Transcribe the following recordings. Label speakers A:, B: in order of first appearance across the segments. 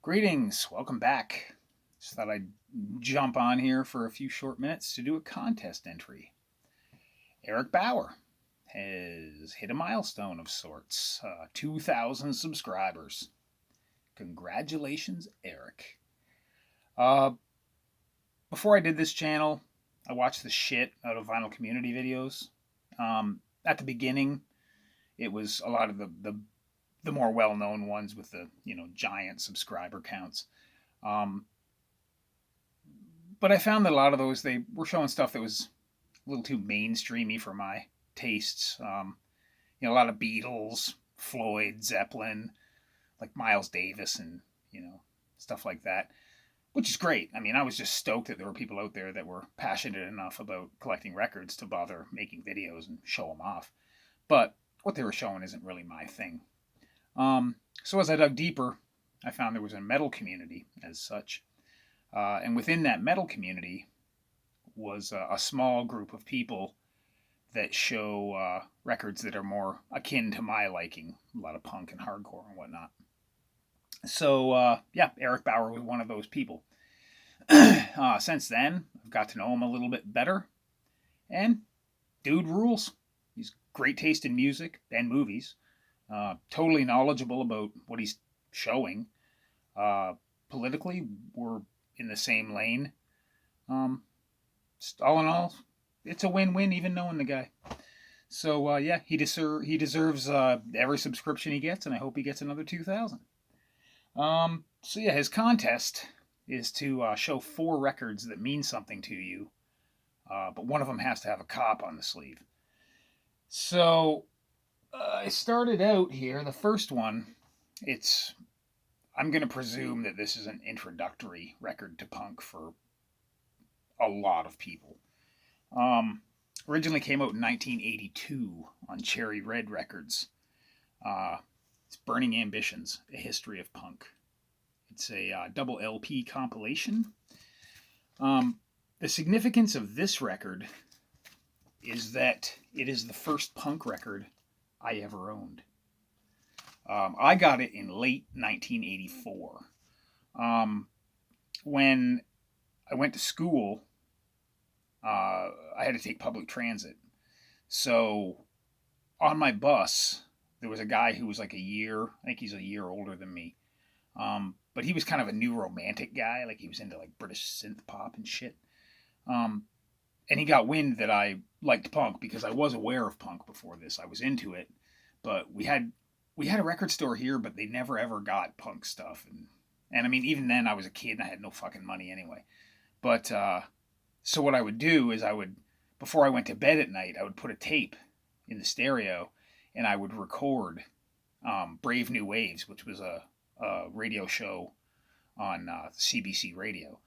A: Greetings, welcome back. Just thought I'd jump on here for a few short minutes to do a contest entry. Eric Bauer has hit a milestone of sorts 2,000 subscribers. Congratulations, Eric. Uh, Before I did this channel, I watched the shit out of vinyl community videos. At the beginning, it was a lot of the more well-known ones with the giant subscriber counts. But I found that a lot of those, they were showing stuff that was a little too mainstreamy for my tastes. A lot of Beatles, Floyd, Zeppelin, like Miles Davis, and stuff like that, which is great. I mean, I was just stoked that there were people out there that were passionate enough about collecting records to bother making videos and show them off. But what they were showing isn't really my thing. So as I dug deeper, I found there was a metal community as such. And within that metal community was a small group of people that show records that are more akin to my liking, a lot of punk and hardcore and whatnot. So, Eric Bauer was one of those people. Since then, I've got to know him a little bit better, and dude rules. He's great taste in music and movies, totally knowledgeable about what he's showing. Politically, we're in the same lane. All in all, it's a win-win even knowing the guy. So he deserves every subscription he gets, and I hope he gets another 2,000. His contest is to show 4 records that mean something to you, but one of them has to have a cop on the sleeve. So I started out here. The first one, I'm going to presume that this is an introductory record to punk for a lot of people. Originally came out in 1982 on Cherry Red Records. It's Burning Ambitions, A History of Punk. It's a double LP compilation. The significance of this record is that it is the first punk record I ever owned. I got it in late 1984. When I went to school, I had to take public transit. So on my bus, there was a guy who was like I think he's a year older than me. But he was kind of a new romantic guy. Like he was into like British synth pop and shit. And he got wind that I liked punk because I was aware of punk before this. I was into it. But we had a record store here, but they never ever got punk stuff. And I mean, even then I was a kid and I had no fucking money anyway. But, so what I would do is before I went to bed at night, I would put a tape in the stereo and I would record Brave New Waves, which was a radio show on CBC radio.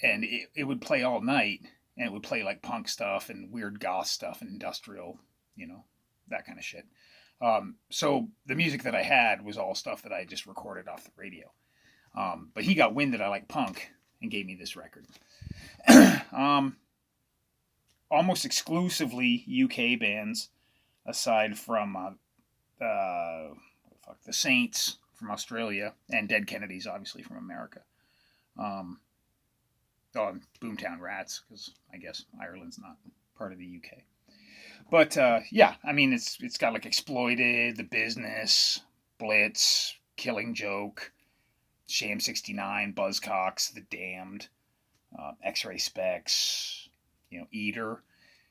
A: And it would play all night, and it would play like punk stuff and weird goth stuff and industrial, that kind of shit. So the music that I had was all stuff that I just recorded off the radio. But he got wind that I liked punk and gave me this record. Almost exclusively UK bands, aside from the Saints from Australia and Dead Kennedys, obviously from America. And Boomtown Rats, because I guess Ireland's not part of the UK. But I mean, it's got like Exploited, The Business, Blitz, Killing Joke, Sham 69, Buzzcocks, The Damned, X-Ray Specs, Eater.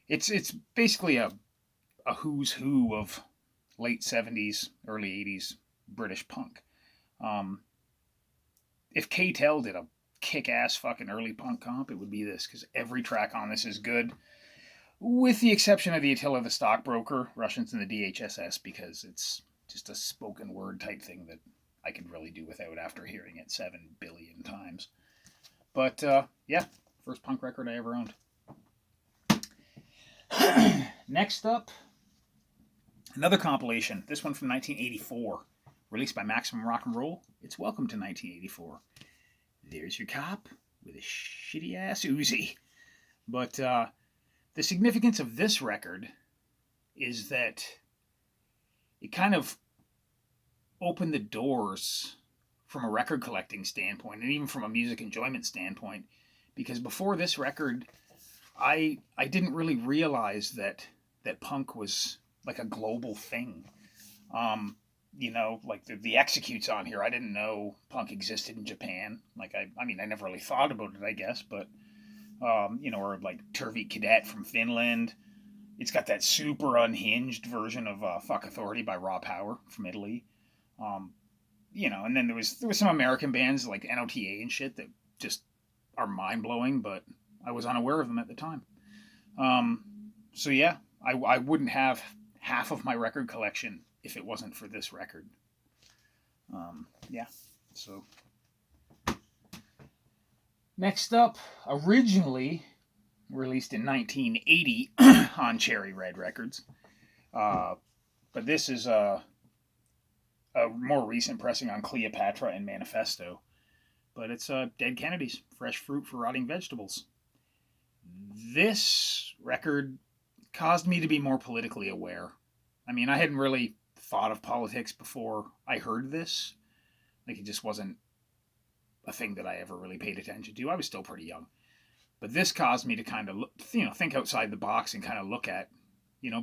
A: It's basically a who's who of late 70s, early 80s British punk. If K-Tel did a kick-ass fucking early punk comp, it would be this, because every track on this is good, with the exception of the Attila the Stockbroker, Russians and the DHSS, because it's just a spoken word type thing that I could really do without after hearing it 7 billion times. But, first punk record I ever owned. Next up, another compilation, this one from 1984, released by Maximum Rock and Roll. It's Welcome to 1984. There's your cop with a shitty-ass Uzi. But the significance of this record is that it kind of opened the doors from a record collecting standpoint and even from a music enjoyment standpoint, because before this record, I didn't really realize that punk was like a global thing. Like the executes on here, I didn't know punk existed in Japan. Like I mean, I never really thought about it, I guess, but or like Turvik Cadet from Finland. It's got that super unhinged version of "Fuck Authority" by Raw Power from Italy. Um, and then there was some American bands like NOTA and shit that just are mind blowing, but I was unaware of them at the time. Um, so yeah, I wouldn't have half of my record collection if it wasn't for this record. Yeah. So next up, originally released in 1980 on Cherry Red Records, but this is a more recent pressing on Cleopatra and Manifesto. But it's Dead Kennedys, Fresh Fruit for Rotting Vegetables. This record caused me to be more politically aware. I mean, I hadn't really thought of politics before I heard this. Like, it just wasn't a thing that I ever really paid attention to. I was still pretty young. But this caused me to kind of, think outside the box and kind of look at,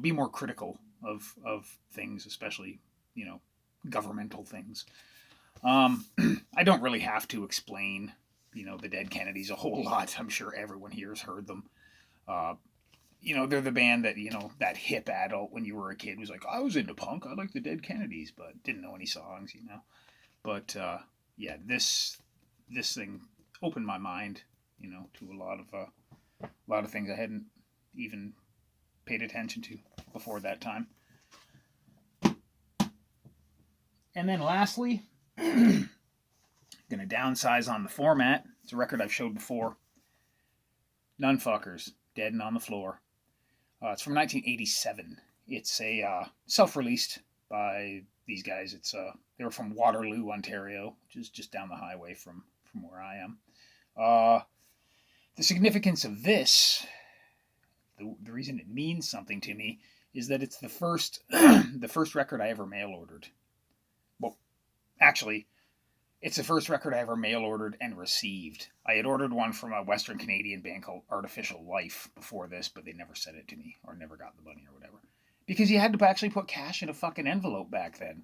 A: be more critical of things, especially, governmental things. I don't really have to explain, the Dead Kennedys a whole lot. I'm sure everyone here has heard them. They're the band that, that hip adult when you were a kid was like, I was into punk. I like the Dead Kennedys, but didn't know any songs, But, yeah, this thing opened my mind, to a lot of things I hadn't even paid attention to before that time. And then lastly, going to downsize on the format. It's a record I've showed before. Nunfuckers, Dead and on the Floor. It's from 1987. It's a self-released by these guys. They were from Waterloo, Ontario, which is just down the highway from where I am. The significance of this, the reason it means something to me, is that it's the first the first record I ever mail ordered. Well, actually, it's the first record I ever mail ordered and received. I had ordered one from a Western Canadian band called Artificial Life before this, but they never sent it to me or never got the money or whatever. Because you had to actually put cash in a fucking envelope back then.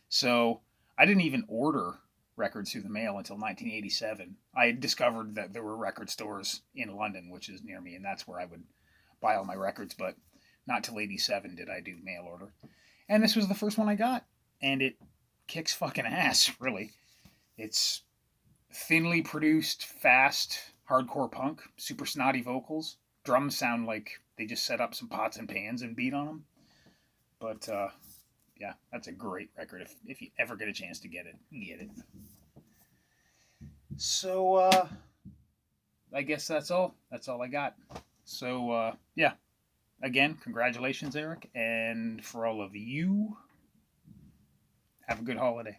A: So I didn't even order records through the mail until 1987. I had discovered that there were record stores in London, which is near me, and that's where I would buy all my records, but not till 87 did I do mail order. And this was the first one I got, and it kicks fucking ass, really. It's thinly produced, fast, hardcore punk, super snotty vocals. Drums sound like they just set up some pots and pans and beat on them. But, yeah, that's a great record. If you ever get a chance to get it, get it. So, I guess that's all. That's all I got. So, yeah. Again, congratulations, Eric. And for all of you, have a good holiday.